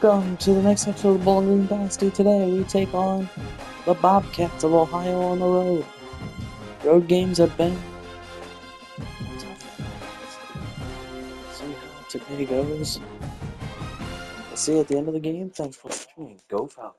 Welcome to the next episode of Bowling Green Dynasty. Today we take on the Bobcats of Ohio on the road. Road games have been tough. See how today goes. We'll see you at the end of the game. Thanks for watching. Go Falcons.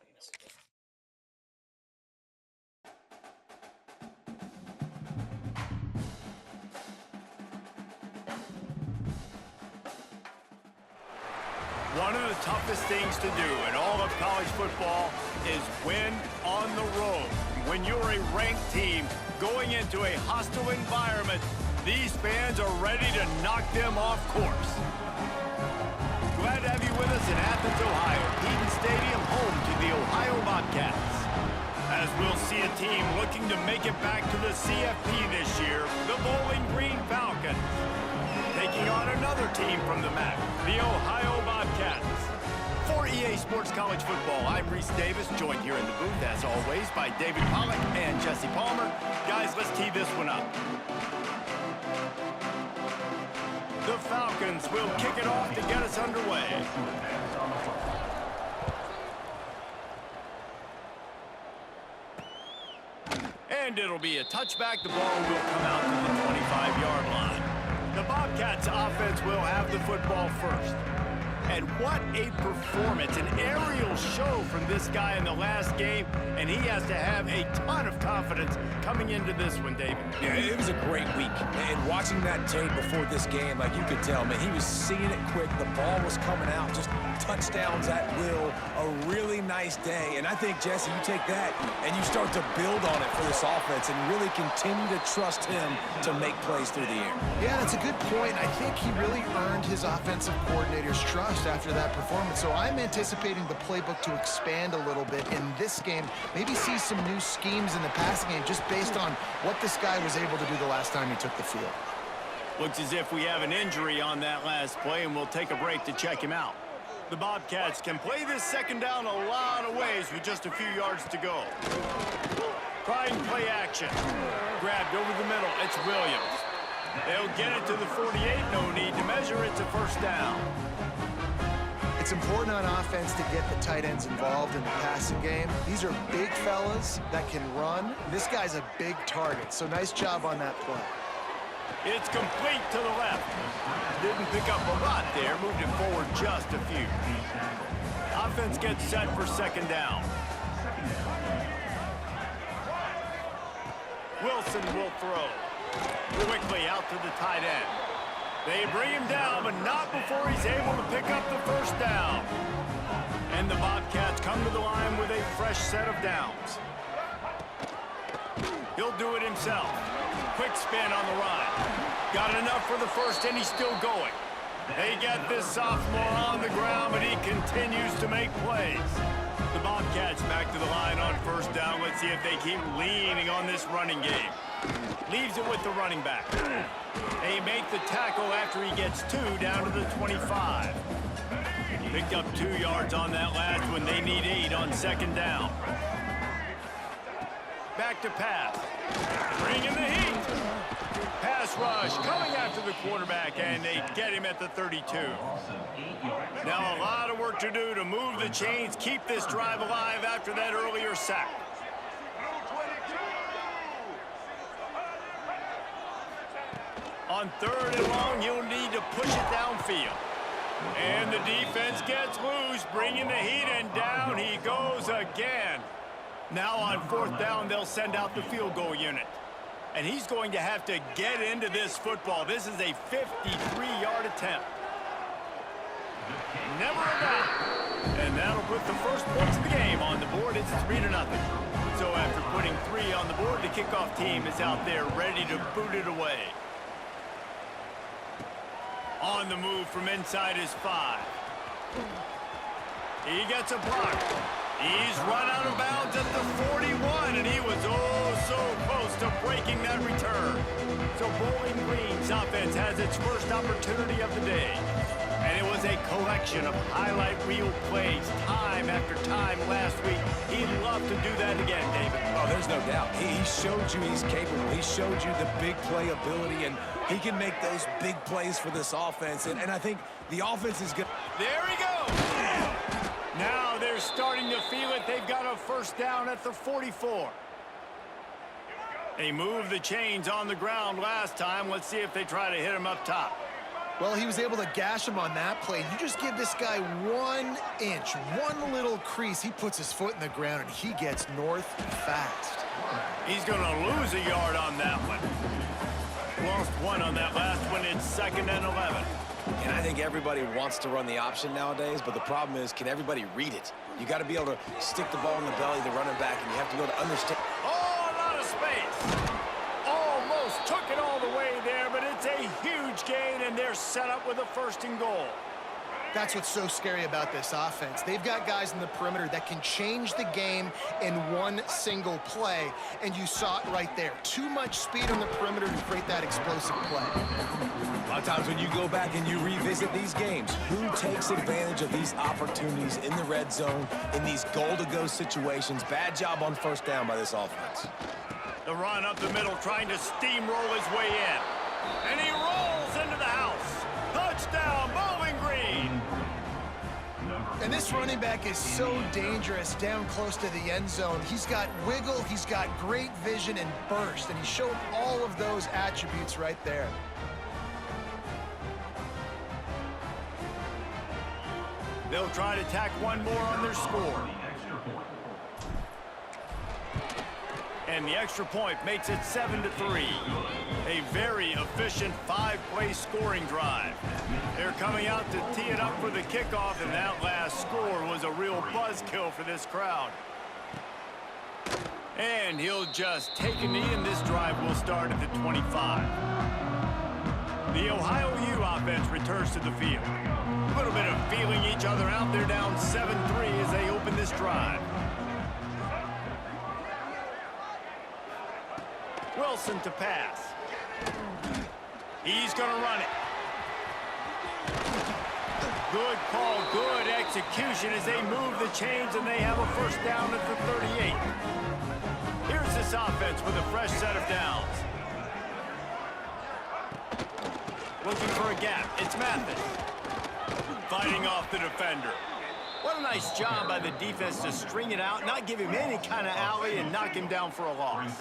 One of the toughest things to do in all of college football is win on the road. When you're a ranked team going into a hostile environment, these fans are ready to knock them off course. Glad to have you with us in Athens, Ohio, Eaton Stadium, home to the Ohio Bobcats. As we'll see a team looking to make it back to the CFP this year, the Bowling Green Falcons. Taking on another team from the MAC, the Ohio Bobcats. For EA Sports College Football, I'm Reese Davis, joined here in the booth, as always, by David Pollack and Jesse Palmer. Guys, let's tee this one up. The Falcons will kick it off to get us underway. And it'll be a touchback. The ball will come out to the 25-yard line. The Bobcats offense will have the football first. And what a performance, an aerial show from this guy in the last game, and he has to have a ton of confidence coming into this one, David. Yeah, it was a great week, and watching that tape before this game, like you could tell, man, he was seeing it quick, the ball was coming out, just touchdowns at will, a really nice day, and I think, Jesse, you take that and you start to build on it for this offense and really continue to trust him to make plays through the air. Yeah, that's a good point. I think he really earned his offensive coordinator's trust after that performance. So I'm anticipating the playbook to expand a little bit in this game, maybe see some new schemes in the passing game just based on what this guy was able to do the last time he took the field. Looks as if we have an injury on that last play, and we'll take a break to check him out. The Bobcats can play this second down a lot of ways with just a few yards to go. Trying play action. Grabbed over the middle. It's Williams. They'll get it to the 48. No need to measure. It's a first down. It's important on offense to get the tight ends involved in the passing game. These are big fellas that can run. This guy's a big target, so nice job on that play. It's complete to the left. Didn't pick up a lot there. Moved it forward just a few. Offense gets set for second down. Wilson will throw. Quickly out to the tight end. They bring him down, but not before he's able to pick up the first down. And the Bobcats come to the line with a fresh set of downs. He'll do it himself. Quick spin on the run. Got enough for the first, and he's still going. They get this sophomore on the ground, but he continues to make plays. The Bobcats back to the line on first down. Let's see if they keep leaning on this running game. Leaves it with the running back. They make the tackle after he gets two down to the 25. Picked up 2 yards on that last one. They need 8 on second down. Back to pass. Bringing the heat. Pass rush coming after the quarterback, and they get him at the 32. Now a lot of work to do to move the chains, keep this drive alive after that earlier sack. On third and long, you'll need to push it downfield. And the defense gets loose, bringing the heat, and down he goes again. Now on fourth down, they'll send out the field goal unit. And he's going to have to get into this football. This is a 53-yard attempt. Never a doubt. And that'll put the first points of the game on the board. It's 3-0. So after putting 3 on the board, the kickoff team is out there ready to boot it away. On the move from inside his 5. He gets a block. He's run out of bounds at the 41, and he was oh so close to breaking that return. So Bowling Green's offense has its first opportunity of the day. And it was a collection of highlight reel plays time after time last week. He'd love to do that again, David. Oh, there's no doubt. He showed you he's capable. He showed you the big play ability, and he can make those big plays for this offense. And I think the offense is good. There he goes. are starting to feel it. They've got a first down at the 44. They moved the chains on the ground last time. Let's see if they try to hit him up top. Well, he was able to gash him on that play. You just give this guy 1 inch, one little crease. He puts his foot in the ground, and he gets north fast. He's going to lose a yard on that one. Lost 1 on that last one. It's 2nd and 11. And I think everybody wants to run the option nowadays, but the problem is, can everybody read it? You got to be able to stick the ball in the belly of the running back, and you have to be able to understand. Oh, a lot of space. Almost took it all the way there, but it's a huge gain, and they're set up with a 1st and goal. That's what's so scary about this offense. They've got guys in the perimeter that can change the game in one single play, and you saw it right there. Too much speed on the perimeter to create that explosive play. A lot of times when you go back and you revisit these games, who takes advantage of these opportunities in the red zone, in these goal-to-go situations? Bad job on 1st down by this offense. The run up the middle, trying to steamroll his way in. And he rolls into the house. Touchdown, Bowling Green. And this running back is so dangerous down close to the end zone. He's got wiggle, he's got great vision and burst, and he showed all of those attributes right there. They'll try to tack 1 more on their score. And the extra point makes it 7-3. A very efficient 5-play scoring drive. They're coming out to tee it up for the kickoff, and that last score was a real buzzkill for this crowd. And he'll just take a knee, and this drive will start at the 25. The Ohio U offense returns to the field. A little bit of feeling each other out. They're down 7-3 as they open this drive. Wilson to pass. He's going to run it. Good call, good execution as they move the chains, and they have a 1st down at the 38. Here's this offense with a fresh set of downs. Looking for a gap. It's Mathis. Fighting off the defender. What a nice job by the defense to string it out, not give him any kind of alley, and knock him down for a loss.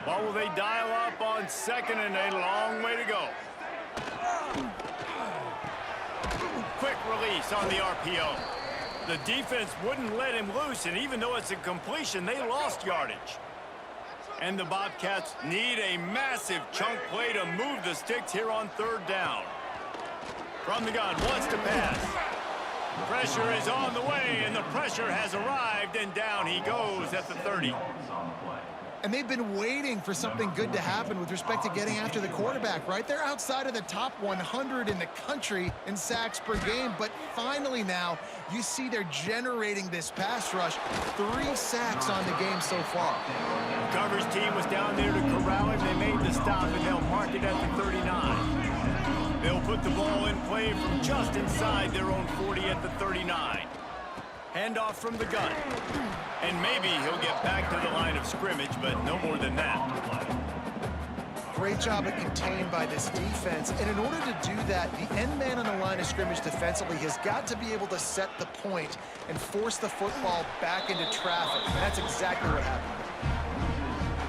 What will they dial up on 2nd and a long way to go? Quick release on the RPO. The defense wouldn't let him loose, and even though it's a completion, they lost yardage. And the Bobcats need a massive chunk play to move the sticks here on 3rd down. From the gun, wants to pass. Pressure is on the way, and the pressure has arrived, and down he goes at the 30. And they've been waiting for something good to happen with respect to getting after the quarterback, right? They're outside of the top 100 in the country in sacks per game, but finally now you see they're generating this pass rush. 3 sacks on the game so far. The coverage team was down there to corral him. They made the stop, and they'll mark it at the 39. They'll put the ball in play from just inside their own 40 at the 39. Handoff from the gun. And maybe he'll get back to the line of scrimmage, but no more than that. Great job at contained by this defense. And in order to do that, the end man on the line of scrimmage defensively has got to be able to set the point and force the football back into traffic. And that's exactly what happened.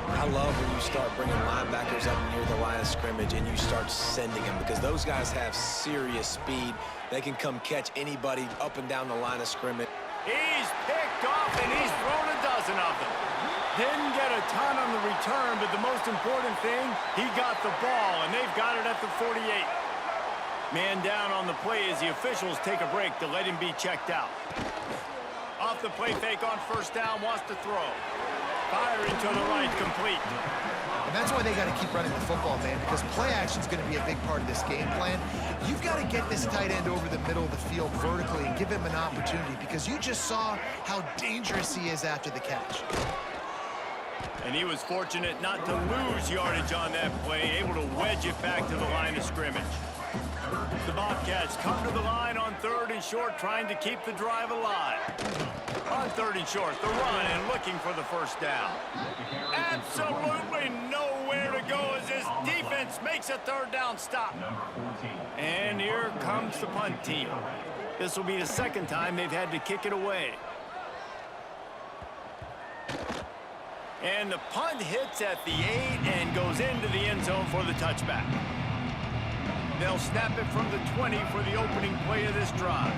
I love when you start bringing linebackers up near the line of scrimmage and you start sending them, because those guys have serious speed. They can come catch anybody up and down the line of scrimmage. He's picked off, and he's thrown a dozen of them. Didn't get a ton on the return, but the most important thing, he got the ball, and they've got it at the 48. Man down on the play as the officials take a break to let him be checked out. Off the play fake on 1st down, wants to throw. Firing to the right, complete. And that's why they got to keep running the football, man, because play action is going to be a big part of this game plan. You've got to get this tight end over the middle of the field vertically and give him an opportunity, because you just saw how dangerous he is after the catch. And he was fortunate not to lose yardage on that play, able to wedge it back to the line of scrimmage. The Bobcats come to the line on 3rd and short, trying to keep the drive alive. On 3rd and short, the run, and looking for the 1st down. Absolutely nowhere to go as this defense makes a 3rd down stop. And here comes the punt team. This will be the second time they've had to kick it away. And the punt hits at the 8 and goes into the end zone for the touchback. They'll snap it from the 20 for the opening play of this drive.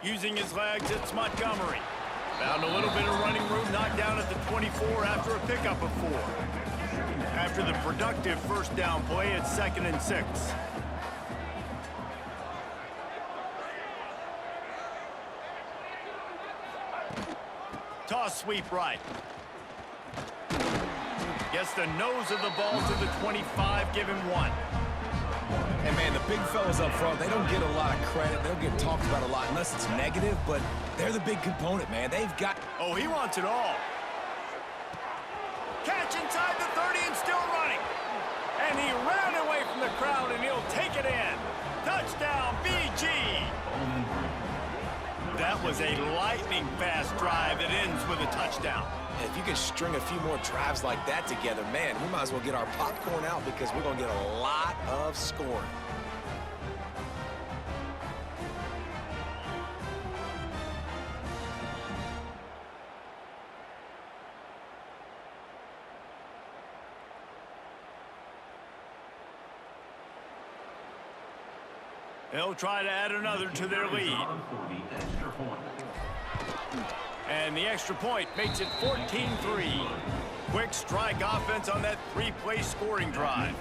Using his legs, it's Montgomery. Found a little bit of running room, knocked down at the 24 after a pickup of 4. After the productive first down play, it's 2nd and 6. Toss sweep right. Gets the nose of the ball to the 25, give him 1. And man, the big fellas up front, they don't get a lot of credit. They don't get talked about a lot unless it's negative, but they're the big component, man. They've got... Oh, he wants it all. Catch inside the 30 and still running. And he ran away from the crowd, and he'll take it in. Touchdown, BG. That was a lightning-fast drive that ends with a touchdown. If you could string a few more drives like that together, man, we might as well get our popcorn out because we're going to get a lot of scoring. They'll try to add another to their lead. And the extra point makes it 14-3. Quick strike offense on that 3-play scoring drive.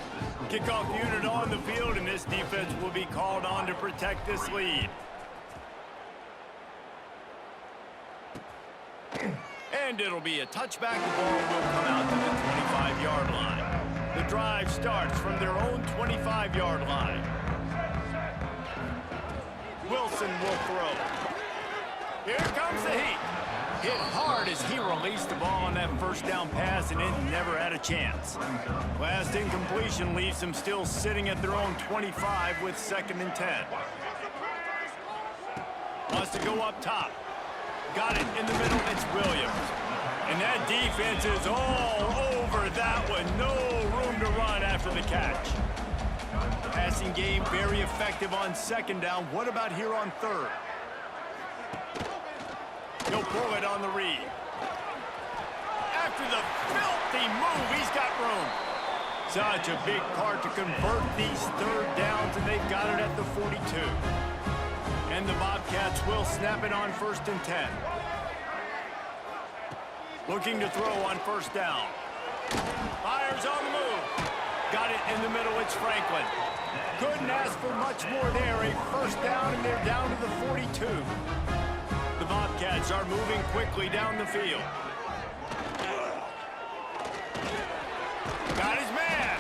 Kickoff unit on the field, and this defense will be called on to protect this lead. And it'll be a touchback. The ball will come out to the 25-yard line. The drive starts from their own 25-yard line. Wilson will throw. Here comes the heat. Hit hard as he released the ball on that first down pass, and it never had a chance. Last incompletion leaves them still sitting at their own 25 with 2nd and 10. Wants to go up top. Got it in the middle. It's Williams. And that defense is all over that one. No room to run after the catch. Passing game very effective on 2nd down. What about here on 3rd? He'll pull it on the read. After the filthy move, he's got room. Such a big part to convert these 3rd downs, and they've got it at the 42. And the Bobcats will snap it on 1st and 10. Looking to throw on 1st down. Fires on the move. Got it in the middle, it's Franklin. Couldn't ask for much more there. A 1st down, and they're down to the 42. The Bobcats are moving quickly down the field. Got his man.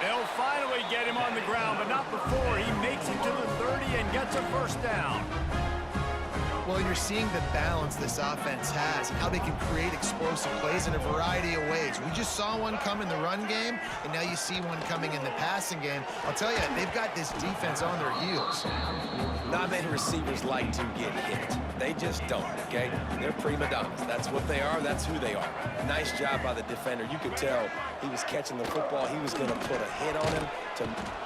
They'll finally get him on the ground, but not before he makes it to the 30 and gets a 1st down. Well, you're seeing the balance this offense has and how they can create explosive plays in a variety of ways. We just saw one come in the run game, and now you see one coming in the passing game. I'll tell you, they've got this defense on their heels. Not many receivers like to get hit. They just don't, okay? They're prima donnas. That's what they are. That's who they are. Nice job by the defender. You could tell he was catching the football. He was going to put a hit on him.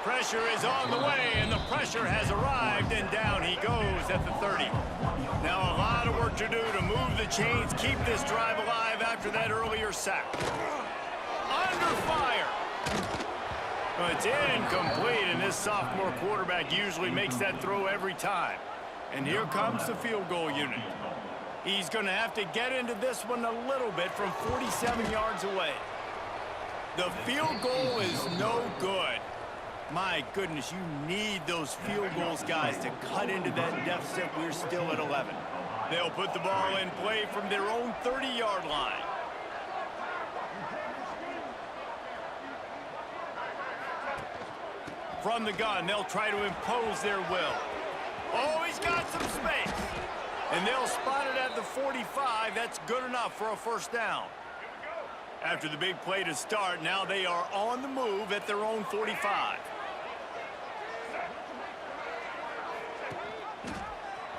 Pressure is on the way, and the pressure has arrived, and down he goes at the 30. Now a lot of work to do to move the chains, keep this drive alive after that earlier sack. Under fire. It's incomplete, and this sophomore quarterback usually makes that throw every time. And here comes the field goal unit. He's going to have to get into this one a little bit from 47 yards away. The field goal is no good. My goodness, you need those field goals, guys, to cut into that deficit. We're still at 11. They'll put the ball in play from their own 30-yard line. From the gun, they'll try to impose their will. Oh, he's got some space. And they'll spot it at the 45. That's good enough for a 1st down. After the big play to start, now they are on the move at their own 45.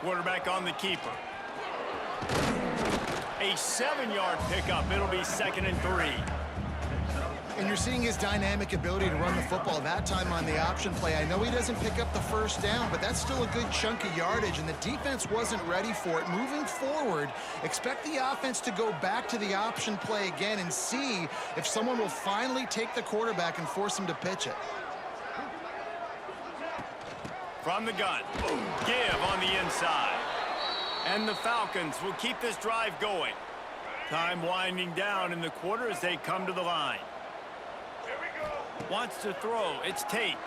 Quarterback on the keeper. A 7-yard pickup. It'll be 2nd and 3. And you're seeing his dynamic ability to run the football, that time on the option play. I know he doesn't pick up the first down, but that's still a good chunk of yardage, and the defense wasn't ready for it. Moving forward, expect the offense to go back to the option play again and see if someone will finally take the quarterback and force him to pitch it. From the gun, give on the inside. And the Falcons will keep this drive going. Time winding down in the quarter as they come to the line. Wants to throw. It's Tate.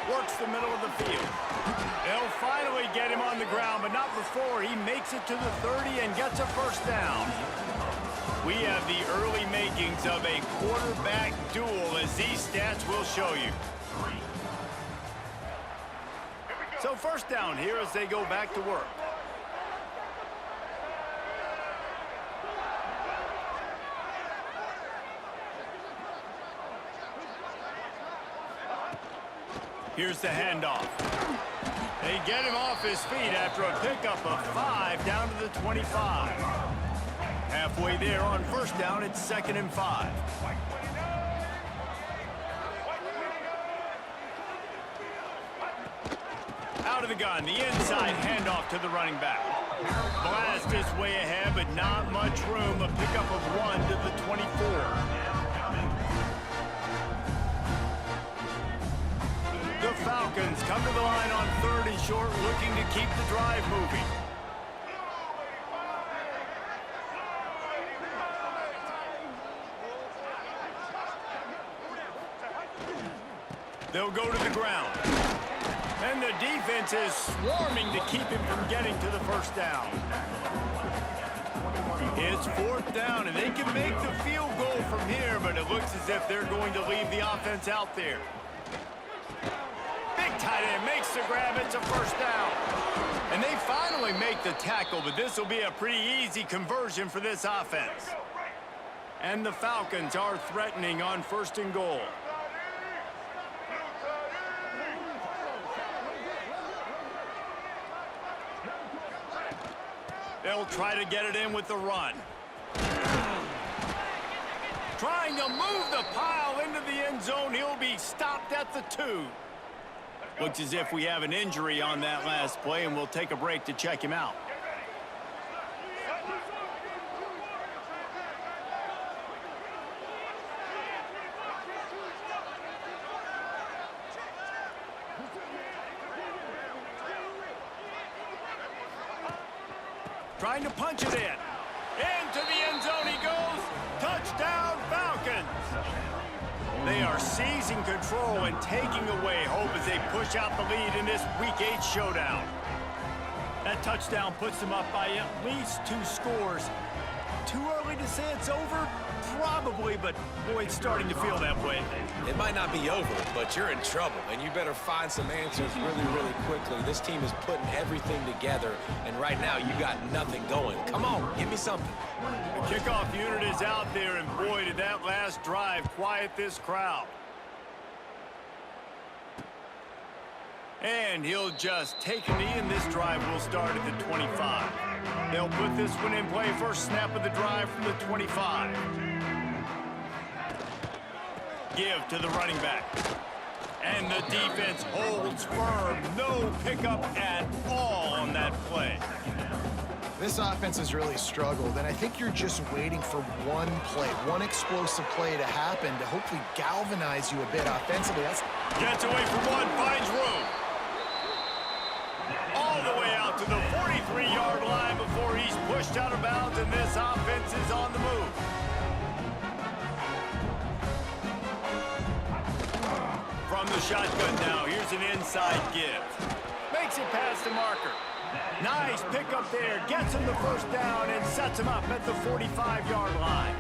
Works the middle of the field. They'll finally get him on the ground, but not before he makes it to the 30 and gets a first down. We have the early makings of a quarterback duel, as these stats will show you. So first down here as they go back to work. Here's the handoff. They get him off his feet after a pickup of 5 down to the 25. Halfway there on first down, it's 2nd and 5. Out of the gun, the inside handoff to the running back. Blast is way ahead, but not much room. A pickup of 1 to the 24. The Falcons come to the line on 3rd and short, looking to keep the drive moving. They'll go to the ground. And the defense is swarming to keep him from getting to the first down. It's 4th down, and they can make the field goal from here, but it looks as if they're going to leave the offense out there. Tight end makes the grab. It's a first down. And they finally make the tackle, but this will be a pretty easy conversion for this offense. And the Falcons are threatening on 1st and goal. They'll try to get it in with the run. Trying to move the pile into the end zone. He'll be stopped at the 2. Looks as if we have an injury on that last play, and we'll take a break to check him out. Trying to punch it in. Into the end zone he goes. Touchdown, Falcons. They are seizing control and taking away hope as they push out the lead in this Week 8 showdown. That touchdown puts them up by at least 2 scores. Too early to say it's over? Probably, but boy, it's starting to feel that way. It might not be over, but you're in trouble, and you better find some answers really, really quickly. This team is putting everything together, and right now you got nothing going. Come on, give me something. The kickoff unit is out there, and boy, did that last drive quiet this crowd. And he'll just take a knee, and this drive will start at the 25. They'll put this one in play. First snap of the drive from the 25. Give to the running back. And the defense holds firm. No pickup at all on that play. This offense has really struggled, and I think you're just waiting for one play, one explosive play to happen to hopefully galvanize you a bit offensively. Gets away from one, finds room. All the way out to the 43-yard line before he's pushed out of bounds, and this offense is on the move. From the shotgun now, here's an inside give. Makes it past the marker. Nice pickup there, gets him the first down and sets him up at the 45-yard line.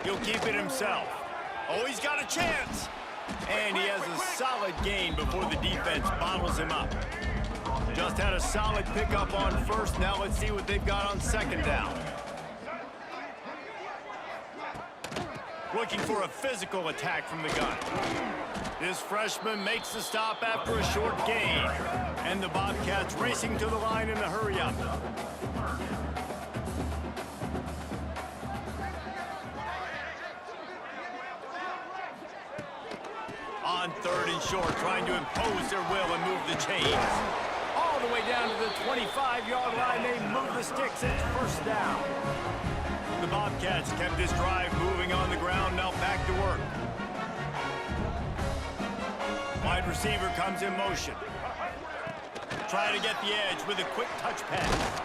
He'll keep it himself. Oh, he's got a chance. And he has a solid gain before the defense bottles him up. Just had a solid pickup on first. Now let's see what they've got on second down. Looking for a physical attack from the gun. This freshman makes the stop after a short gain. And the Bobcats racing to the line in a hurry-up. On 3rd and short, trying to impose their will and move the chains. All the way down to the 25-yard line, they move the sticks. It's 1st down. The Bobcats kept this drive moving on the ground, now back to work. Wide receiver comes in motion. Trying to get the edge with a quick touch pass.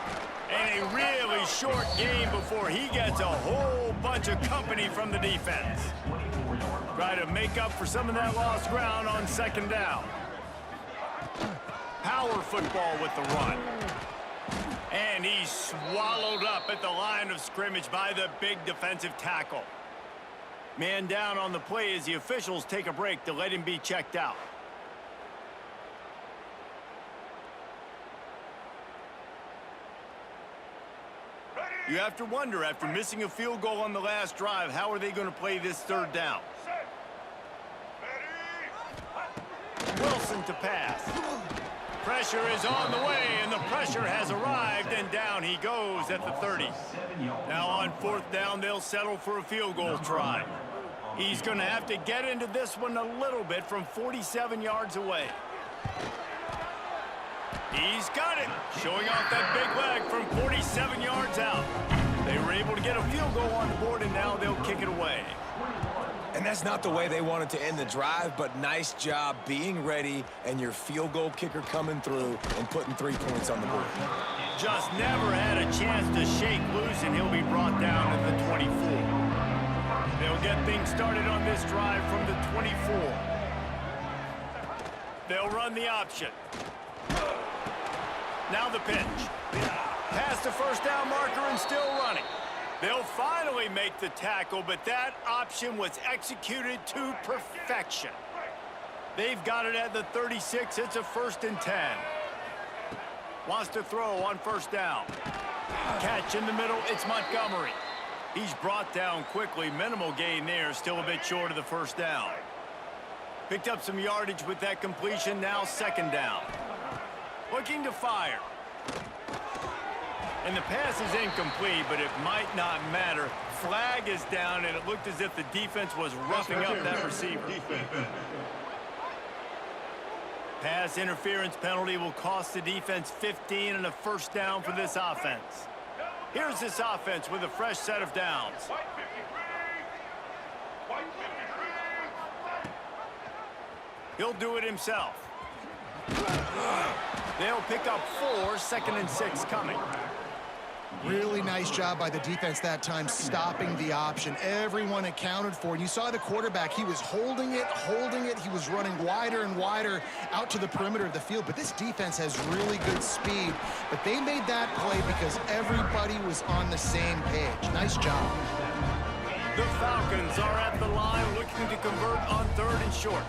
And a really short game before he gets a whole bunch of company from the defense. Try to make up for some of that lost ground on 2nd down. Power football with the run. And he's swallowed up at the line of scrimmage by the big defensive tackle. Man down on the play as the officials take a break to let him be checked out. You have to wonder, after missing a field goal on the last drive, how are they going to play this 3rd down? Wilson to pass. Pressure is on the way, and the pressure has arrived, and down he goes at the 30. Now on 4th down, they'll settle for a field goal try. He's going to have to get into this one a little bit from 47 yards away. He's got it, showing off that big leg from 47 yards out. They were able to get a field goal on the board, and now they'll kick it away. And that's not the way they wanted to end the drive, but nice job being ready and your field goal kicker coming through and putting 3 points on the board. Just never had a chance to shake loose, and he'll be brought down at the 24. They'll get things started on this drive from the 24. They'll run the option. Now the pitch. Past the 1st down marker and still running. They'll finally make the tackle, but that option was executed to perfection. They've got it at the 36. It's a 1st and 10. Wants to throw on 1st down. Catch in the middle. It's Montgomery. He's brought down quickly. Minimal gain there. Still a bit short of the 1st down. Picked up some yardage with that completion. Now 2nd down. Looking to fire. And the pass is incomplete, but it might not matter. Flag is down, and it looked as if the defense was roughing up that receiver. Pass interference penalty will cost the defense 15 and a 1st down for this offense. Here's this offense with a fresh set of downs. He'll do it himself. They'll pick up 4, 2nd and 6 coming. Really nice job by the defense that time, stopping the option. Everyone accounted for it. You saw the quarterback. He was holding it. He was running wider and wider out to the perimeter of the field. But this defense has really good speed. But they made that play because everybody was on the same page. Nice job. The Falcons are at the line looking to convert on 3rd and short.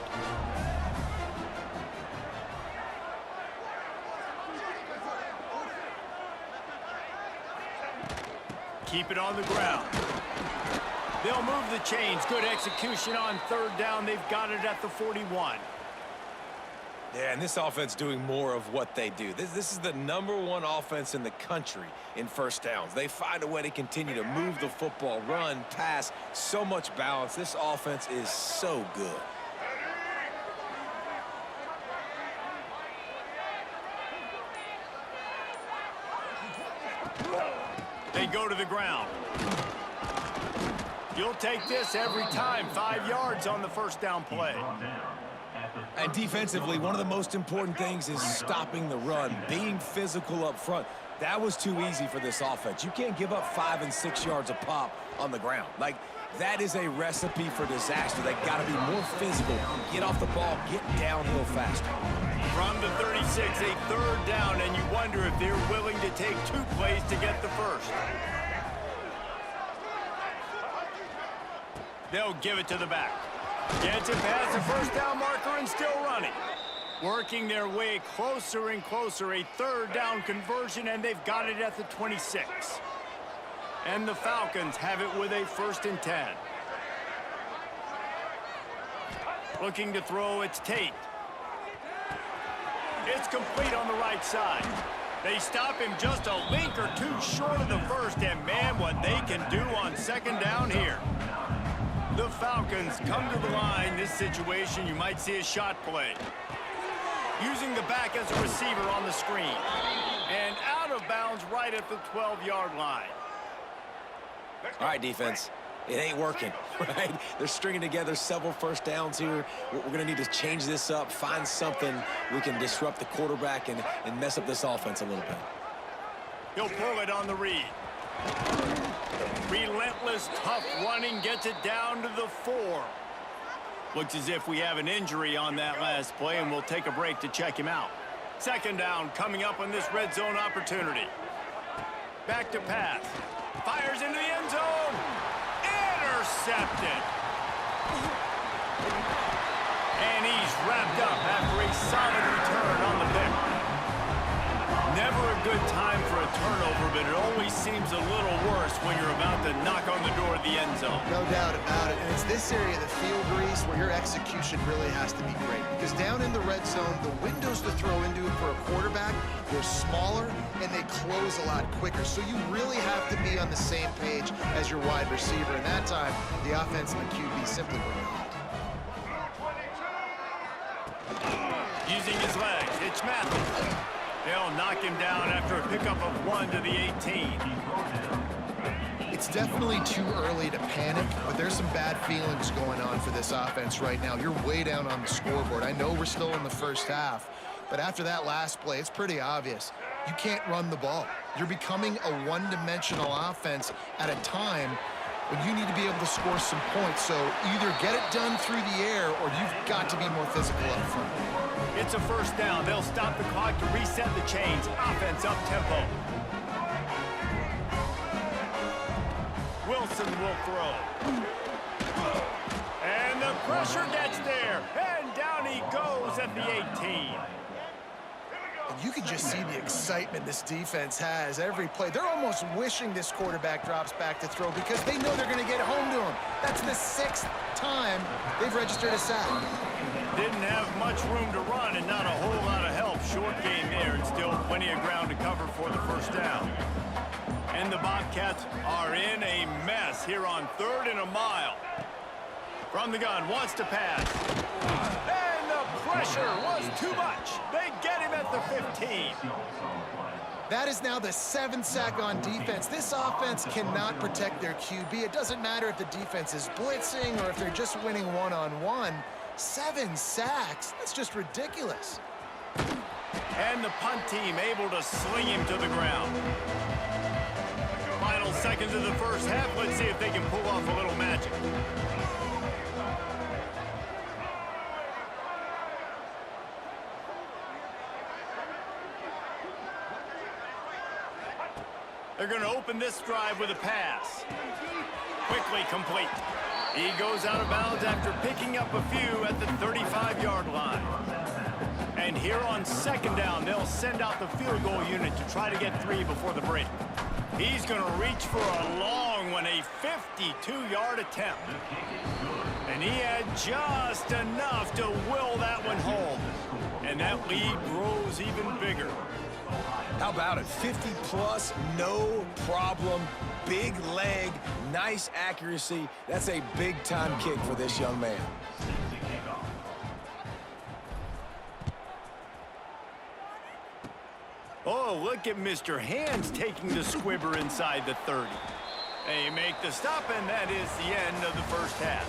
Keep it on the ground. They'll move the chains. Good execution on 3rd down. They've got it at the 41. Yeah, and this offense doing more of what they do. This is the #1 offense in the country in 1st downs. They find a way to continue to move the football, run, pass, so much balance. This offense is so good. They go to the ground. You'll take this every time. 5 yards on the 1st down play. And defensively, one of the most important things is stopping the run, being physical up front. That was too easy for this offense. You can't give up 5 and 6 yards a pop on the ground. Like, that is a recipe for disaster. They got to be more physical, get off the ball, get downhill faster. From the 36, a 3rd down, and you wonder if they're willing to take 2 plays to get the 1st. They'll give it to the back. Gets it past the 1st down marker and still running. Working their way closer and closer. A 3rd down conversion, and they've got it at the 26. And the Falcons have it with a 1st and 10. Looking to throw, it's Tate. It's complete on the right side. They stop him just a link or two short of the first, and man, what they can do on second down here. The Falcons come to the line. This situation, you might see a shot play. Using the back as a receiver on the screen. And out of bounds right at the 12-yard line. All right, defense. It ain't working, right? They're stringing together several first downs here. We're going to need to change this up, find something we can disrupt the quarterback and mess up this offense a little bit. He'll pull it on the read. Relentless, tough running gets it down to the 4. Looks as if we have an injury on that last play, and we'll take a break to check him out. Second down coming up on this red zone opportunity. Back to pass. Fires into the end zone. Intercepted. And he's wrapped up after a solid return on the pick. Never a good time for a turnover, but it always seems a little worse when you're about to knock on the door of the end zone. No doubt about it. And it's this area of the field, Reese, where your execution really has to be great. Because down in the red zone, the windows to throw into for a quarterback, they're smaller and they close a lot quicker. So you really have to be on the same page as your wide receiver. And that time, the offense and the QB simply were not. Using his legs, it's Matthews. They'll knock him down after a pickup of 1 to the 18. It's definitely too early to panic, but there's some bad feelings going on for this offense right now. You're way down on the scoreboard. I know we're still in the first half, but after that last play, it's pretty obvious. You can't run the ball. You're becoming a one-dimensional offense at a time when you need to be able to score some points. So either get it done through the air or you've got to be more physical up front. It's a first down. They'll stop the clock to reset the chains. Offense up tempo. Wilson will throw. And the pressure gets there. And down he goes at the 18. And you can just see the excitement this defense has every play. They're almost wishing this quarterback drops back to throw because they know they're going to get home to him. That's the 6th time they've registered a sack. Didn't have much room to run and not a whole lot of help. Short game there and still plenty of ground to cover for the first down. And the Bobcats are in a mess here on 3rd and a mile. From the gun, wants to pass. And the pressure was too much. They get him at the 15. That is now the 7th sack on defense. This offense cannot protect their QB. It doesn't matter if the defense is blitzing or if they're just winning one-on-one. 7 sacks, that's just ridiculous. And the punt team able to sling him to the ground. Final seconds of the first half. Let's see if they can pull off a little magic. They're going to open this drive with a pass. Quickly complete. He goes out of bounds after picking up a few at the 35-yard line. And here on second down, they'll send out the field goal unit to try to get 3 before the break. He's going to reach for a long one, a 52-yard attempt. And he had just enough to will that one home. And that lead grows even bigger. How about it? 50-plus, no problem. Big leg, nice accuracy. That's a big-time kick for this young man. Oh, look at Mr. Hands taking the squibber inside the 30. They make the stop, and that is the end of the first half.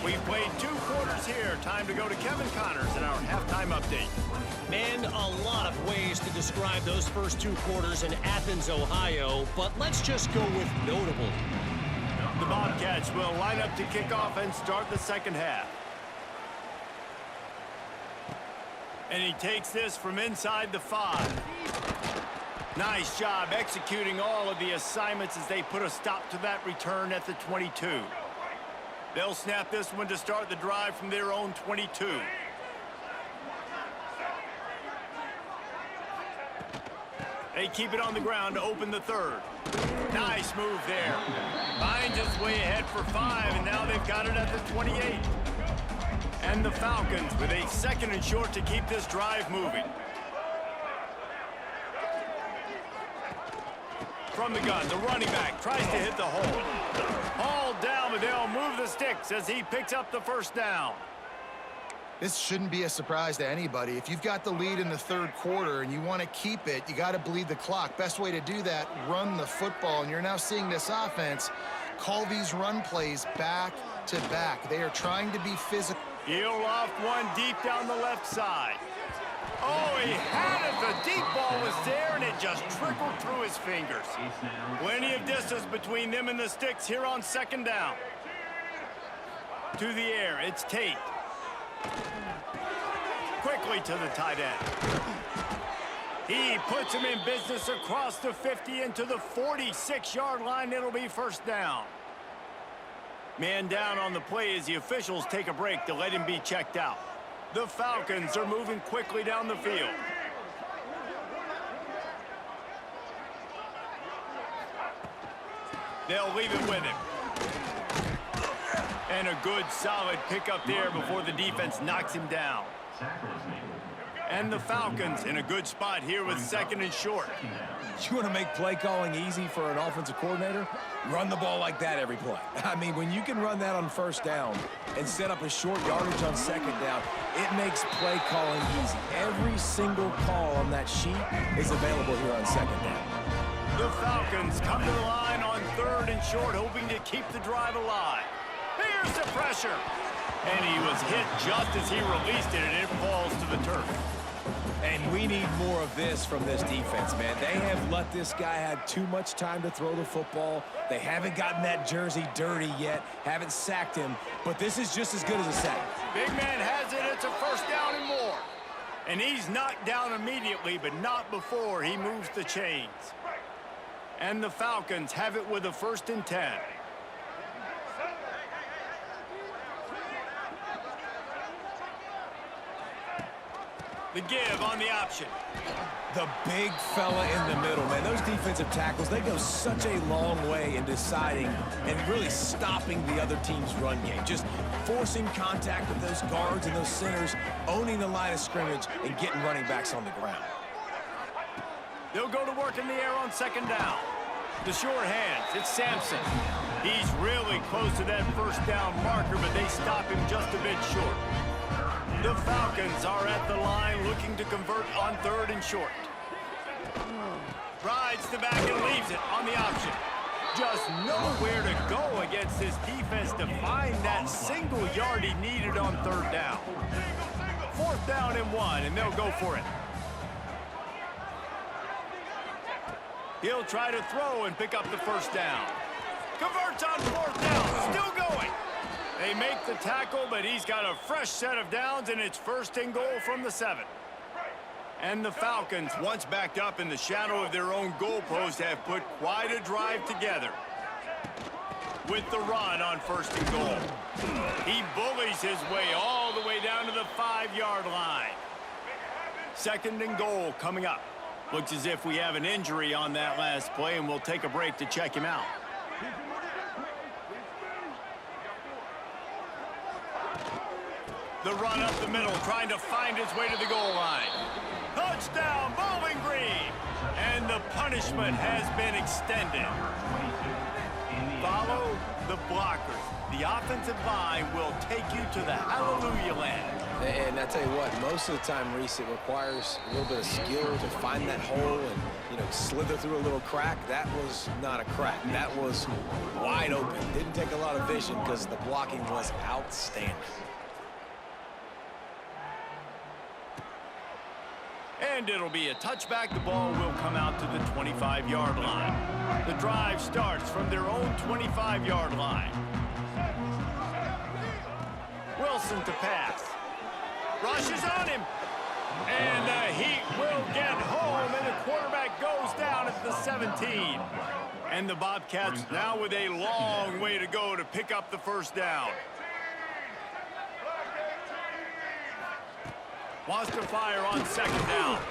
We've played 2 quarters here. Time to go to Kevin Connors in our halftime update. Man, a lot of ways to describe those first 2 quarters in Athens, Ohio, but let's just go with notable. The Bobcats will line up to kick off and start the second half. And he takes this from inside the 5. Nice job executing all of the assignments as they put a stop to that return at the 22. They'll snap this one to start the drive from their own 22. They keep it on the ground to open the 3rd. Nice move there. Finds his way ahead for 5, and now they've got it at the 28. And the Falcons with a 2nd and short to keep this drive moving. From the gun, the running back tries to hit the hole. Hauled down, but they'll move the sticks as he picks up the first down. This shouldn't be a surprise to anybody. If you've got the lead in the 3rd quarter and you want to keep it, you got to bleed the clock. Best way to do that, run the football. And you're now seeing this offense call these run plays back to back. They are trying to be physical. He'll loft one deep down the left side. Oh, he had it. The deep ball was there, and it just trickled through his fingers. Plenty of distance between them and the sticks here on 2nd down. To the air, it's Tate. Quickly to the tight end. He puts him in business across the 50 into the 46-yard line. It'll be first down. Man down on the play as the officials take a break to let him be checked out. The Falcons are moving quickly down the field. They'll leave it with him. And a good, solid pickup there before the defense knocks him down. And the Falcons in a good spot here with 2nd and short. You want to make play calling easy for an offensive coordinator? Run the ball like that every play. I mean, when you can run that on 1st down and set up a short yardage on 2nd down, it makes play calling easy. Every single call on that sheet is available here on 2nd down. The Falcons come to the line on 3rd and short, hoping to keep the drive alive. Here's the pressure. And he was hit just as he released it, and it falls to the turf. And we need more of this from this defense, man. They have let this guy have too much time to throw the football. They haven't gotten that jersey dirty yet, haven't sacked him, but this is just as good as a sack. Big man has it. It's a first down and more. And he's knocked down immediately, but not before he moves the chains. And the Falcons have it with a 1st and 10. The give on the option. The big fella in the middle, man. Those defensive tackles, they go such a long way in deciding and really stopping the other team's run game. Just forcing contact with those guards and those centers, owning the line of scrimmage, and getting running backs on the ground. They'll go to work in the air on 2nd down. The short hands, it's Sampson. He's really close to that first down marker, but they stop him just a bit short. The Falcons are at the line looking to convert on 3rd and short. Rides the back and leaves it on the option. Just nowhere to go against this defense to find that single yard he needed on 3rd down. 4th down and 1, and they'll go for it. He'll try to throw and pick up the first down. Converts on 4th down, still going. They make the tackle, but he's got a fresh set of downs, and it's 1st and goal from the 7. And the Falcons, once backed up in the shadow of their own goalpost, have put quite a drive together. With the run on 1st and goal. He bullies his way all the way down to the 5-yard line. 2nd and goal coming up. Looks as if we have an injury on that last play, and we'll take a break to check him out. The run up the middle, trying to find his way to the goal line. Touchdown, Bowling Green! And the punishment has been extended. Follow the blockers. The offensive line will take you to the hallelujah land. And I tell you what, most of the time, Reese, it requires a little bit of skill to find that hole and, you know, slither through a little crack. That was not a crack. That was wide open. Didn't take a lot of vision because the blocking was outstanding. And it'll be a touchback. The ball will come out to the 25-yard line. The drive starts from their own 25-yard line. Wilson to pass. Rushes on him. And the Heat will get home, and the quarterback goes down at the 17. And the Bobcats now with a long way to go to pick up the first down. Wants to fire on 2nd down.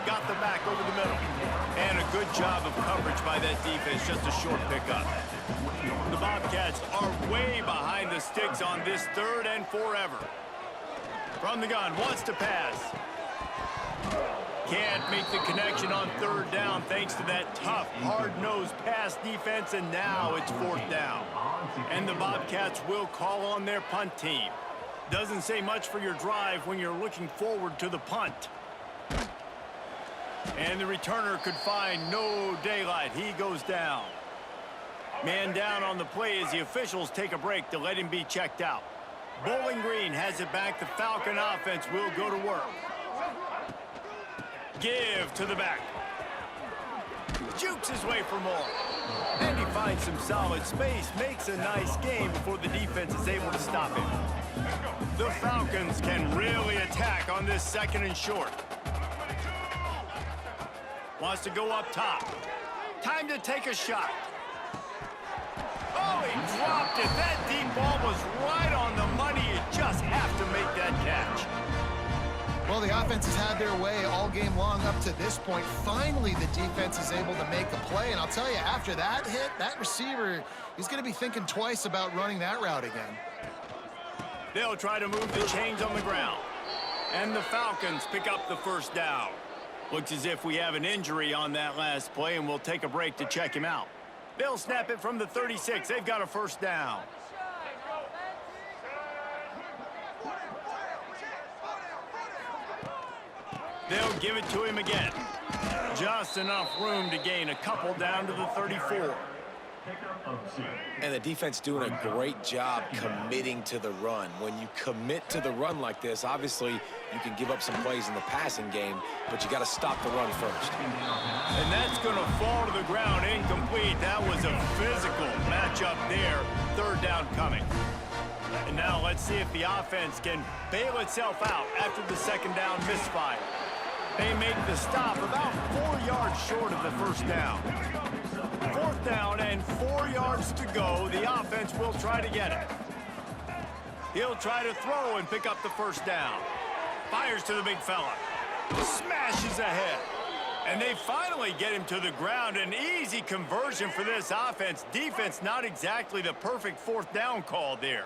Got the back over the middle. And a good job of coverage by that defense, just a short pickup. The Bobcats are way behind the sticks on this 3rd and forever. From the gun, wants to pass. Can't make the connection on third down thanks to that tough, hard-nosed pass defense, and now it's fourth down. And the Bobcats will call on their punt team. Doesn't say much for your drive when you're looking forward to the punt. And the returner could find no daylight. He goes down. Man down on the play as the officials take a break to let him be checked out. Bowling Green has it back. The Falcon offense will go to work. Give to the back. Jukes his way for more. And he finds some solid space. Makes a nice game before the defense is able to stop him. The Falcons can really attack on this second and short. Wants to go up top. Time to take a shot. Oh, he dropped it. That deep ball was right on the money. You just have to make that catch. Well, the offense has had their way all game long up to this point. Finally, the defense is able to make a play. And I'll tell you, after that hit, that receiver, he's going to be thinking twice about running that route again. They'll try to move the chains on the ground. And the Falcons pick up the first down. Looks as if we have an injury on that last play, and we'll take a break to check him out. They'll snap it from the 36. They've got a first down. They'll give it to him again. Just enough room to gain a couple down to the 34. And the defense doing a great job committing to the run. When you commit to the run like this, obviously you can give up some plays in the passing game, but you got to stop the run first. And that's going to fall to the ground incomplete. That was a physical matchup there. Third down coming. And now let's see if the offense can bail itself out after the second down misfire. They make the stop about 4 yards short of the first down. Fourth down and 4 yards to go. The offense will try to get it. He'll try to throw and pick up the first down. Fires to the big fella. Smashes ahead. And they finally get him to the ground. An easy conversion for this offense. Defense not exactly the perfect fourth down call there.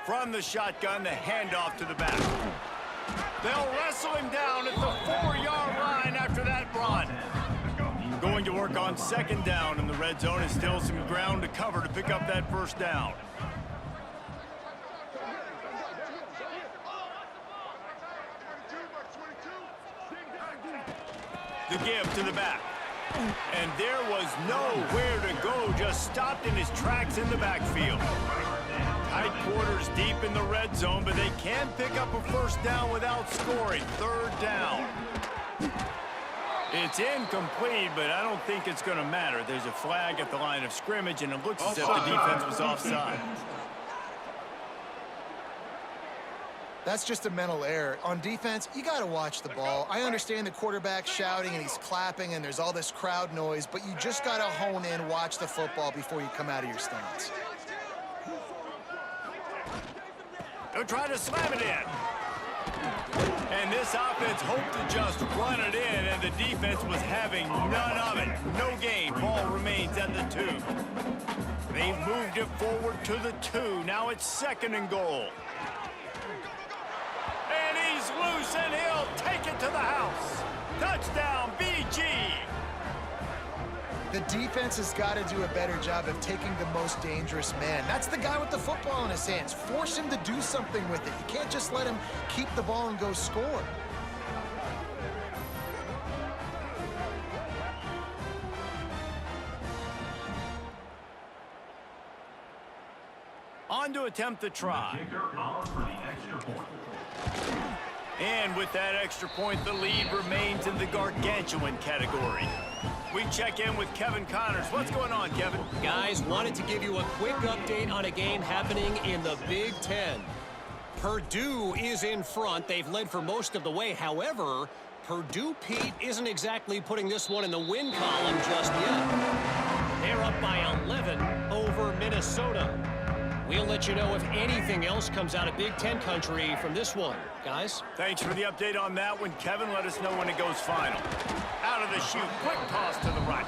From the shotgun, the handoff to the back. They'll wrestle him down at the 4-yard line after that run. Going to work on second down, and the red zone is still some ground to cover to pick up that first down. The give to the back. And there was nowhere to go, just stopped in his tracks in the backfield. Tight quarters deep in the red zone, but they can pick up a first down without scoring. Third down. It's incomplete, but I don't think it's going to matter. There's a flag at the line of scrimmage, and it looks as if the defense was offside. That's just a mental error. On defense, you got to watch the ball. I understand the quarterback shouting and he's clapping and there's all this crowd noise, but you just got to hone in, watch the football before you come out of your stance. They'll try to slam it in. And this offense hoped to just run it in, and the defense was having none of it. No gain. Ball remains at the 2. They've moved it forward to the 2. Now it's second and goal. And he's loose, and he'll take it to the house. Touchdown, BG. The defense has got to do a better job of taking the most dangerous man. That's the guy with the football in his hands. Force him to do something with it. You can't just let him keep the ball and go score. On to attempt the try. And with that extra point, the lead remains in the gargantuan category. We check in with Kevin Connors. What's going on, Kevin? Guys, wanted to give you a quick update on a game happening in the Big Ten. Purdue is in front. They've led for most of the way. However, Purdue, Pete, isn't exactly putting this one in the win column just yet. They're up by 11 over Minnesota. We'll let you know if anything else comes out of Big Ten country from this one, guys. Thanks for the update on that one, Kevin. Let us know when it goes final. Out of the chute, quick toss to the right.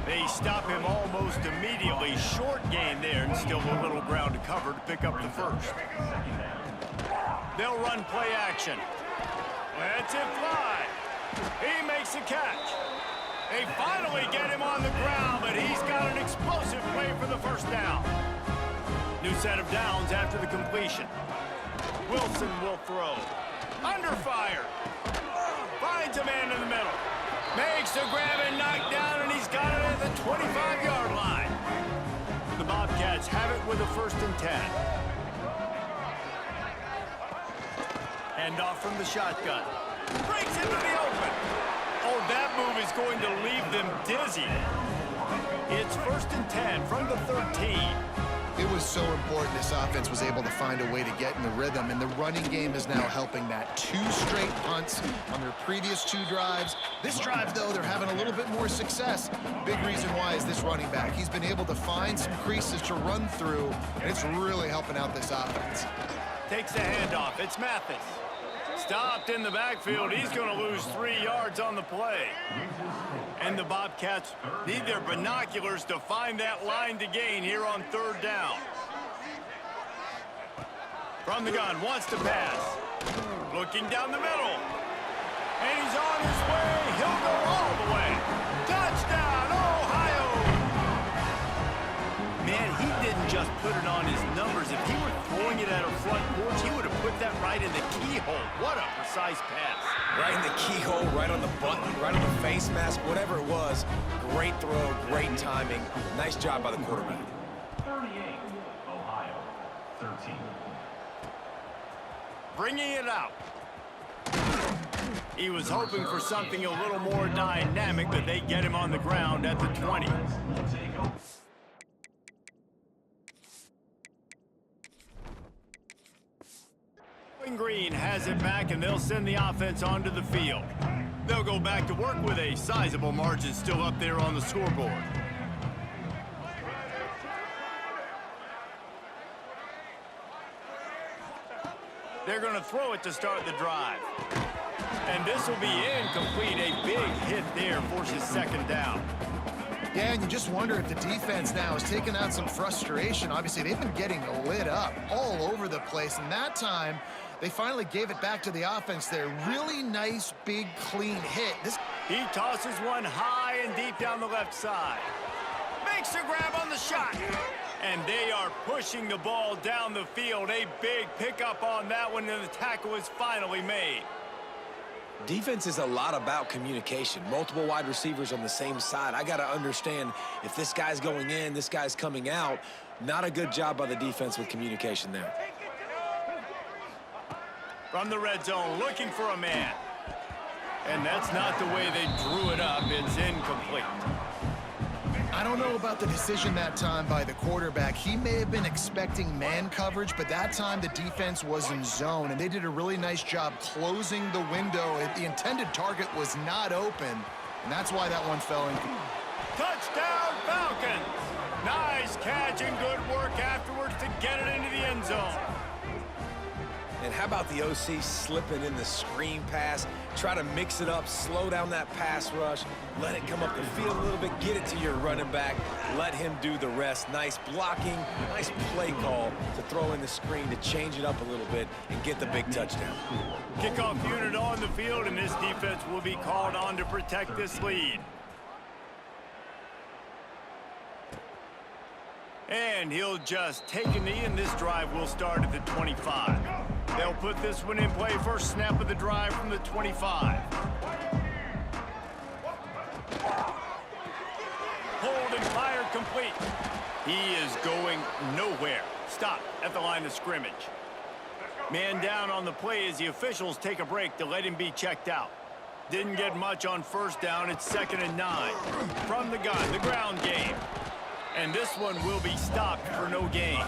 They stop him almost immediately. Short gain there, and still a little ground to cover to pick up the first. They'll run play action. Let's it fly. He makes the catch. They finally get him on the ground, but he's got an explosive play for the first down. New set of downs after the completion. Wilson will throw. Under fire. Finds a man in the middle. Makes the grab and knock down, and he's got it at the 25-yard line. The Bobcats have it with a 1st and 10. Hand off from the shotgun. Breaks into the open. Oh, that move is going to leave them dizzy. It's 1st and 10 from the 13. It was so important this offense was able to find a way to get in the rhythm, and the running game is now helping that. 2 straight punts on their previous 2 drives. This drive, though, they're having a little bit more success. Big reason why is this running back. He's been able to find some creases to run through, and it's really helping out this offense. Takes the handoff. It's Mathis. Stopped in the backfield. He's going to lose 3 yards on the play. And the Bobcats need their binoculars to find that line to gain here on 3rd down. From the gun, wants to pass. Looking down the middle. And he's on his way. He'll go all the way. Touchdown, Ohio! Man, he didn't just put it on his numbers. If he were throwing it at a front porch, he would have put that right in the keyhole. What a precise pass. Right in the keyhole, right on the button, right on the face mask, whatever it was. Great throw, great timing. Nice job by the quarterback. 38, Ohio, 13. Bringing it out. He was hoping for something a little more dynamic, but they get him on the ground at the 20. Green has it back, and they'll send the offense onto the field. They'll go back to work with a sizable margin still up there on the scoreboard. They're going to throw it to start the drive. And this will be incomplete. A big hit there forces 2nd down. Yeah, and you just wonder if the defense now is taking out some frustration. Obviously, they've been getting lit up all over the place, and that time they finally gave it back to the offense there. Really nice, big, clean hit. He tosses one high and deep down the left side. Makes a grab on the shot. And they are pushing the ball down the field. A big pickup on that one, and the tackle is finally made. Defense is a lot about communication. Multiple wide receivers on the same side. I got to understand if this guy's going in, this guy's coming out. Not a good job by the defense with communication there. From the red zone, looking for a man. And that's not the way they drew it up. It's incomplete. I don't know about the decision that time by the quarterback. He may have been expecting man coverage, but that time the defense was in zone, and they did a really nice job closing the window. The intended target was not open, and that's why that one fell in. Touchdown, Falcons! Nice catch and good work afterwards to get it into the end zone. And how about the OC slipping in the screen pass? Try to mix it up, slow down that pass rush, let it come up the field a little bit, get it to your running back, let him do the rest. Nice blocking, nice play call to throw in the screen to change it up a little bit and get the big touchdown. Kickoff unit on the field, and this defense will be called on to protect this lead. And he'll just take a knee, and this drive will start at the 25. They'll put this one in play. First snap of the drive from the 25. Hold and fire complete. He is going nowhere. Stop at the line of scrimmage. Man down on the play as the officials take a break to let him be checked out. Didn't get much on 1st down. It's 2nd and 9. From the gun, the ground game. And this one will be stopped for no gain.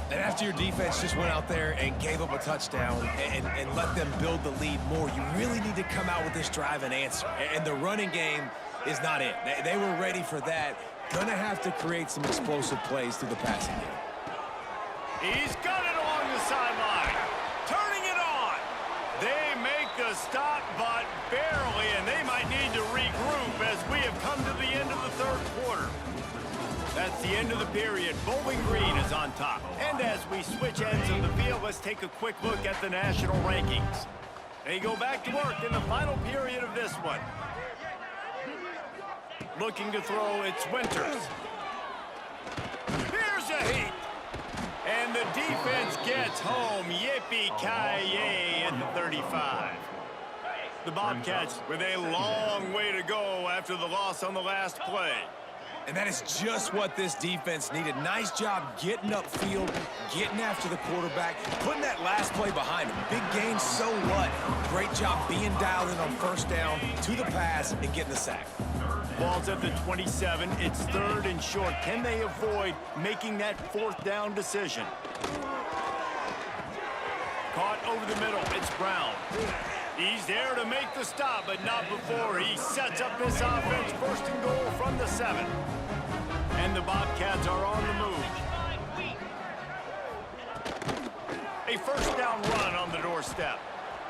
And after your defense just went out there and gave up a touchdown and let them build the lead more, you really need to come out with this drive and answer. And the running game is not it. They were ready for that. Gonna have to create some explosive plays through the passing game. He's got it along the sideline. Turning it on. They make the stop, but barely, and they might need to regroup as we have come to the end of the third quarter. That's the end of the period. Bowling Green is on top. And as we switch ends of the field, let's take a quick look at the national rankings. They go back to work in the final period of this one. Looking to throw, it's Winters. Here's a heat. And the defense gets home. Yippee-ki-yay at the 35. The Bobcats with a long way to go after the loss on the last play. And that is just what this defense needed. Nice job getting upfield, getting after the quarterback, putting that last play behind him. Big gain, so what? Great job being dialed in on first down, to the pass, and getting the sack. Ball's at the 27. It's third and short. Can they avoid making that fourth down decision? Caught over the middle. It's Brown. He's there to make the stop, but not before he sets up this offense. First and goal from the 7. And the Bobcats are on the move. A first down run on the doorstep.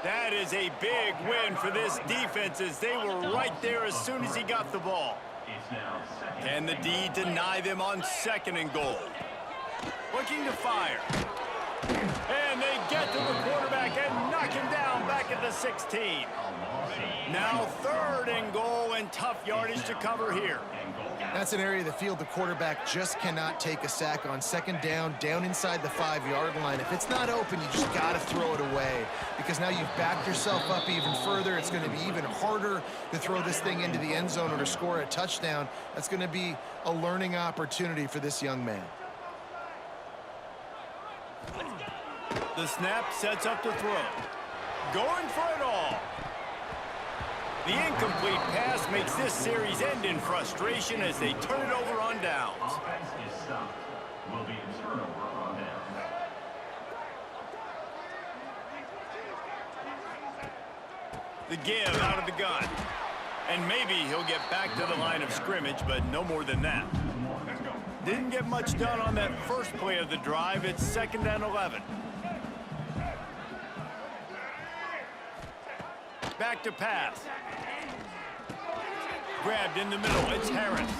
That is a big win for this defense as they were right there as soon as he got the ball. Can the D deny them on second and goal? Looking to fire. And they get to the quarterback and knock him down back at the 16. Now third and goal and tough yardage to cover here. That's an area of the field the quarterback just cannot take a sack on. Second down, down inside the 5-yard line. If it's not open, you just got to throw it away because now you've backed yourself up even further. It's going to be even harder to throw this thing into the end zone or to score a touchdown. That's going to be a learning opportunity for this young man. The snap sets up the throw. Going for it all. The incomplete pass makes this series end in frustration as they turn it over on downs. Offense is stopped. Will be a turnover on downs. The give out of the gun. And maybe he'll get back to the line of scrimmage, but no more than that. Didn't get much done on that first play of the drive. It's second and 11. Back to pass. Grabbed in the middle. It's Harris.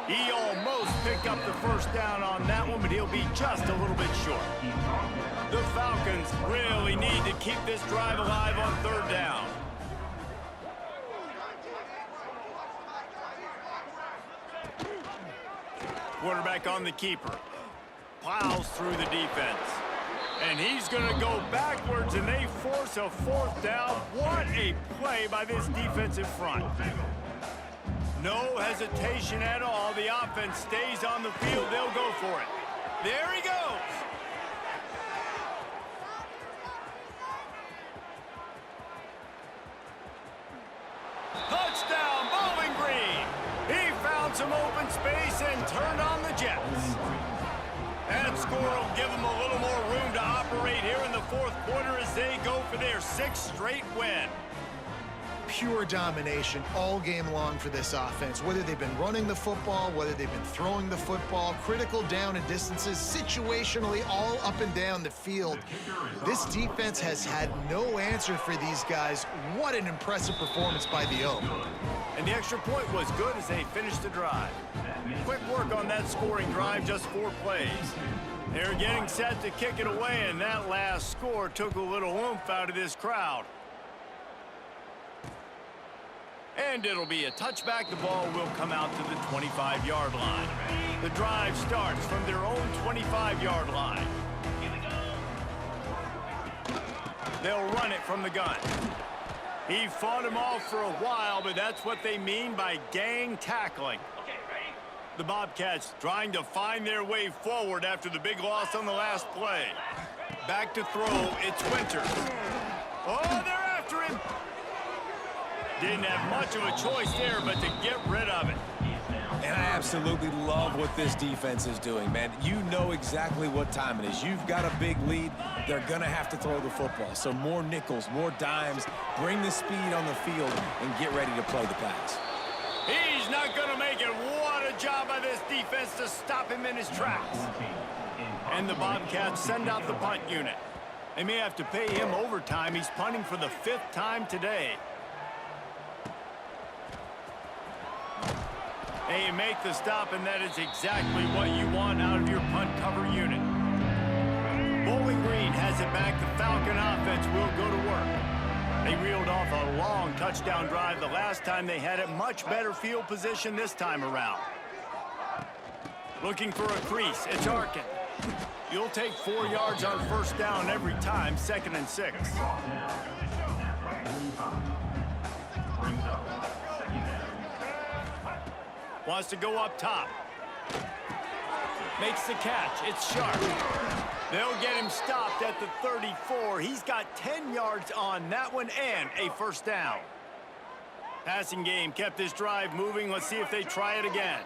He almost picked up the first down on that one, but he'll be just a little bit short. The Falcons really need to keep this drive alive on third down. Quarterback on the keeper. Plows through the defense. And he's going to go backwards, and they force a fourth down. What a play by this defensive front. No hesitation at all. The offense stays on the field. They'll go for it. There he goes. Touchdown, Bowling Green. He found some open space and turned on the Jets. That score will give them a little more room to operate here in the fourth quarter as they go for their 6th straight win. Pure domination all game long for this offense. Whether they've been running the football, whether they've been throwing the football, critical down and distances, situationally all up and down the field. This defense has had no answer for these guys. What an impressive performance by the Oak. And the extra point was good as they finished the drive. Quick work on that scoring drive, just 4 plays. They're getting set to kick it away, and that last score took a little oomph out of this crowd. And it'll be a touchback. The ball will come out to the 25-yard line. The drive starts from their own 25-yard line. They'll run it from the gun. He fought him off for a while, but that's what they mean by gang tackling. The Bobcats trying to find their way forward after the big loss on the last play. Back to throw, it's Winters. Oh, they're after him. Didn't have much of a choice there, but to get rid of it. And I absolutely love what this defense is doing, man. You know exactly what time it is. You've got a big lead. They're going to have to throw the football. So more nickels, more dimes, bring the speed on the field, and get ready to play the pass. He's not going to make it. What a job by this defense to stop him in his tracks. And the Bobcats send out the punt unit. They may have to pay him overtime. He's punting for the 5th time today. Hey, you make the stop, and that is exactly what you want out of your punt cover unit. Bowling Green has it back. The Falcon offense will go to work. They reeled off a long touchdown drive the last time they had it. Much better field position this time around. Looking for a crease. It's Arkin. You'll take 4 yards on first down every time, 2nd and 6. Wants to go up top. Makes the catch. It's Sharp. They'll get him stopped at the 34. He's got 10 yards on that one and a first down. Passing game kept this drive moving. Let's see if they try it again.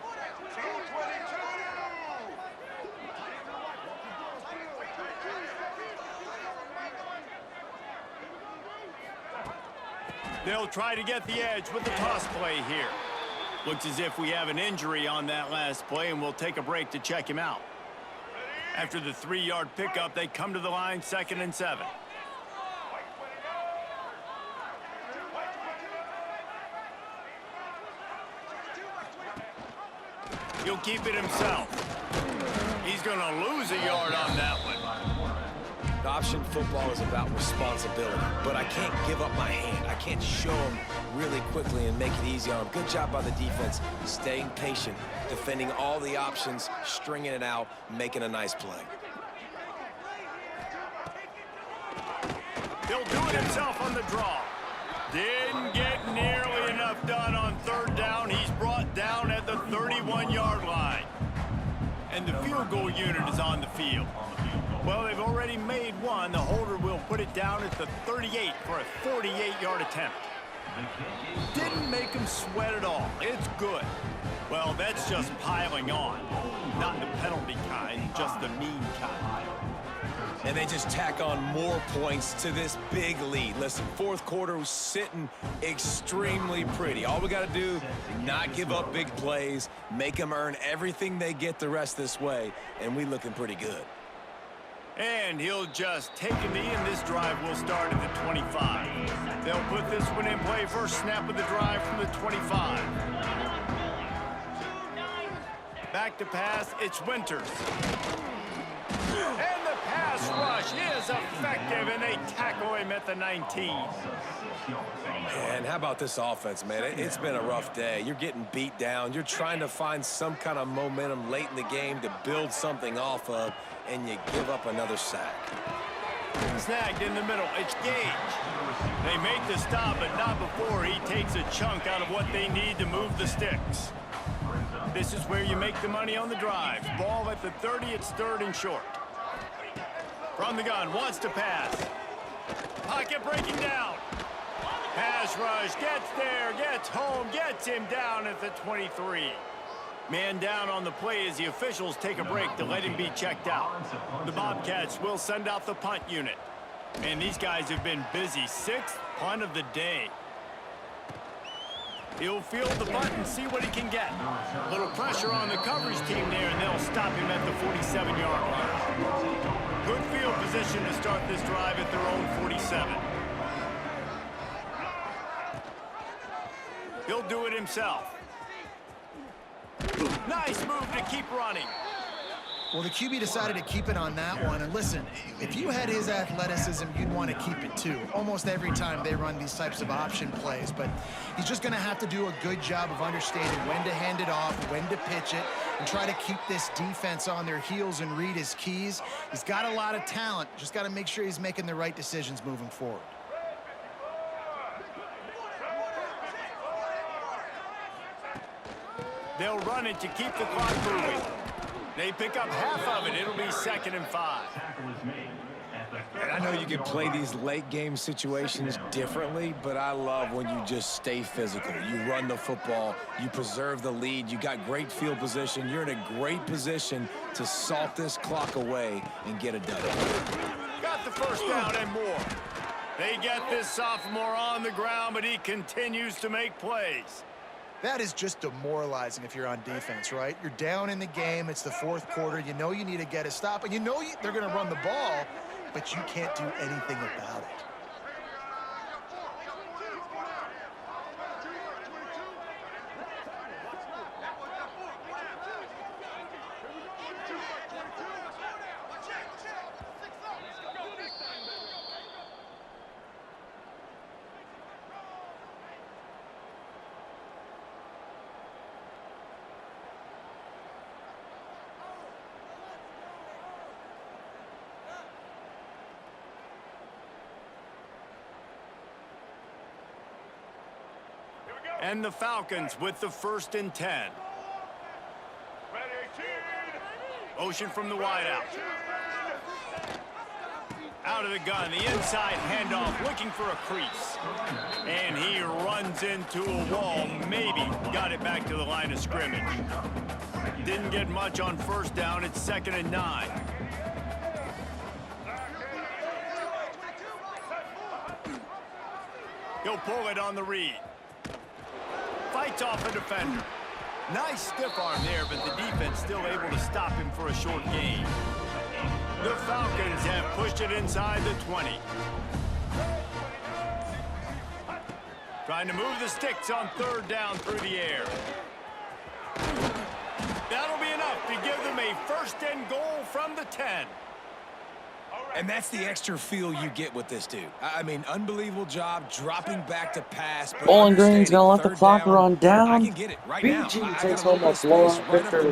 They'll try to get the edge with the toss play here. Looks as if we have an injury on that last play, and we'll take a break to check him out. After the 3-yard pickup, they come to the line, 2nd and 7. He'll keep it himself. He's going to lose a yard on that one. Option football is about responsibility, but I can't give up my hand. I can't show them really quickly and make it easy on them. Good job by the defense, staying patient, defending all the options, stringing it out, making a nice play. He'll do it himself on the draw. Didn't get nearly enough done on 3rd down. He's brought down at the 31-yard line. And the field goal unit is on the field. Well, they've already made one. The holder will put it down at the 38 for a 48-yard attempt. Didn't make him sweat at all. It's good. Well, that's just piling on. Not the penalty kind, just the mean kind. And they just tack on more points to this big lead. Listen, 4th quarter was sitting extremely pretty. All we got to do, not give up big plays, make them earn everything they get the rest this way, and we looking pretty good. And he'll just take a knee, and this drive will start at the 25. They'll put this one in play. First snap of the drive from the 25. Back to pass, it's Winters. And the pass rush is effective, and they tackle him at the 19. And how about this offense, man? It's been a rough day. You're getting beat down. You're trying to find some kind of momentum late in the game to build something off of, and you give up another sack. Snagged in the middle. It's Gage. They make the stop, but not before he takes a chunk out of what they need to move the sticks. This is where you make the money on the drive. Ball at the 30. It's 3rd and short. From the gun, wants to pass. Pocket breaking down. Pass rush, gets there, gets home, gets him down at the 23. Man down on the play as the officials take a break to let him be checked out. The Bobcats will send out the punt unit. And these guys have been busy. 6th punt of the day. He'll field the punt and see what he can get. A little pressure on the coverage team there, and they'll stop him at the 47-yard line. Good field position to start this drive at their own 47. He'll do it himself. Nice move to keep running. Well, the QB decided to keep it on that one. And listen, if you had his athleticism, you'd want to keep it too. Almost every time they run these types of option plays. But he's just going to have to do a good job of understanding when to hand it off, when to pitch it, and try to keep this defense on their heels and read his keys. He's got a lot of talent. Just got to make sure he's making the right decisions moving forward. They'll run it to keep the clock moving. They pick up half of it. It'll be 2nd and 5. And I know you can play these late game situations differently, but I love when you just stay physical. You run the football, you preserve the lead, you got great field position. You're in a great position to salt this clock away and get it done. Got the first down and more. They get this sophomore on the ground, but he continues to make plays. That is just demoralizing if you're on defense, right? You're down in the game. It's the fourth quarter. You know you need to get a stop, and you know they're going to run the ball, but you can't do anything about it. And the Falcons with the 1st and 10. Motion from the wideout. Out of the gun, the inside handoff, looking for a crease. And he runs into a wall, maybe got it back to the line of scrimmage. Didn't get much on 1st down, it's 2nd and 9. He'll pull it on the read. Fights off a defender. Nice stiff arm there, but the defense still able to stop him for a short gain. The Falcons have pushed it inside the 20. Trying to move the sticks on 3rd down through the air. That'll be enough to give them a 1st and goal from the 10. And that's the extra feel you get with this dude. I mean, unbelievable job dropping back to pass. Bowling Green's gonna let the clock run down. I can get it right now. BG takes home a blowout victory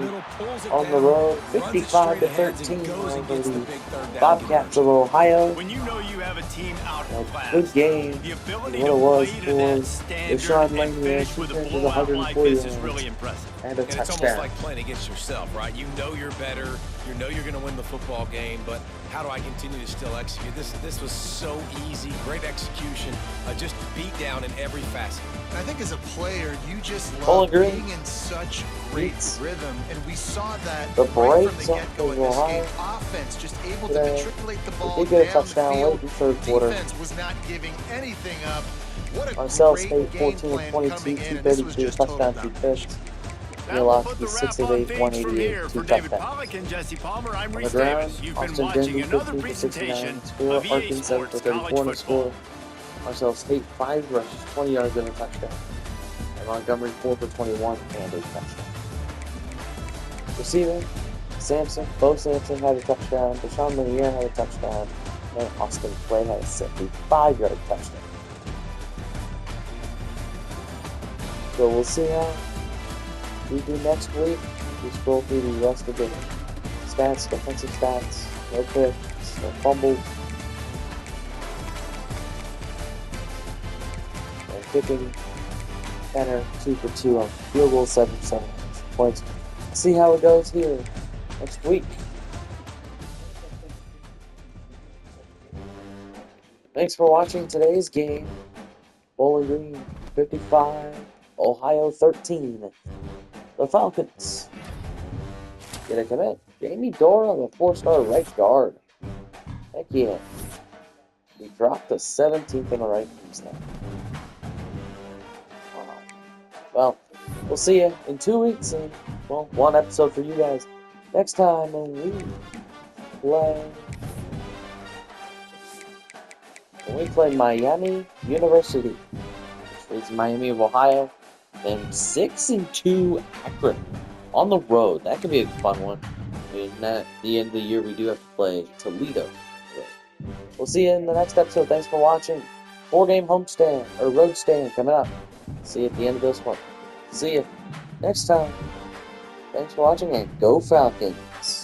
on the road, 55-13 over the Bobcats of Ohio. When you know you have a team outclassed, Good game. the ability What to it was play to that standard Deshaun and Langley finish with a was blowout like 140 this is yards really impressive. and a And it's almost touchdown. like playing against yourself, right? You know you're better. You know you're going to win the football game, but how do I continue to still execute? This was so easy. Great execution. Just beat down in every facet. And I think as a player, you just Bowling love Green being in such great beats rhythm. And we saw that the right from brakes the off get-go of in this Ohio game. Offense just able to today. matriculate the We ball did get a down touchdown the late field. in the 3rd quarter. Defense was not giving anything up. What a Marcel great State game 14 plan of 22, coming in, and this was 232, just total touchdown, 2 dominance. picks. That Neil will Oxley, put the 6 wrap of on 8, things from 188, here. 2 For David touchdowns. Pollack and Jesse Palmer, I'm On the Reese ground, Davis. You've been Austin watching Denby, another 15 for 69, presentation score, of EA Arkansas for Sports 34 College in the Football. score. Marcel State, 5 rushes, 20 yards and a touchdown. And Montgomery, 4 for 21 and a touchdown. Receiving, Sampson, Bo Sampson had a touchdown, Deshaun Lanier had a touchdown, and Austin Clay had a 75-yard touchdown. So we'll see how we do next week. We scroll through the rest of the stats, defensive stats, no picks, no fumbles, and kicking. Penner 2 for 2 on field goal, 7 for 7 points. See how it goes here next week. Thanks for watching today's game. Bowling Green 55, Ohio 13. The Falcons get a commit. Jamie Dora, the 4-star right guard. Heck yeah. We dropped to 17th in the rankings now. Wow. Well, we'll see you in 2 weeks and, well, 1 episode for you guys. Next time when we play Miami University, which is Miami of Ohio, then 6-2 Akron on the road. That could be a fun one. I mean, at the end of the year, we do have to play Toledo. We'll see you in the next episode. Thanks for watching. 4-game homestand or road stand coming up. See you at the end of this one. See you next time. Thanks for watching and go Falcons.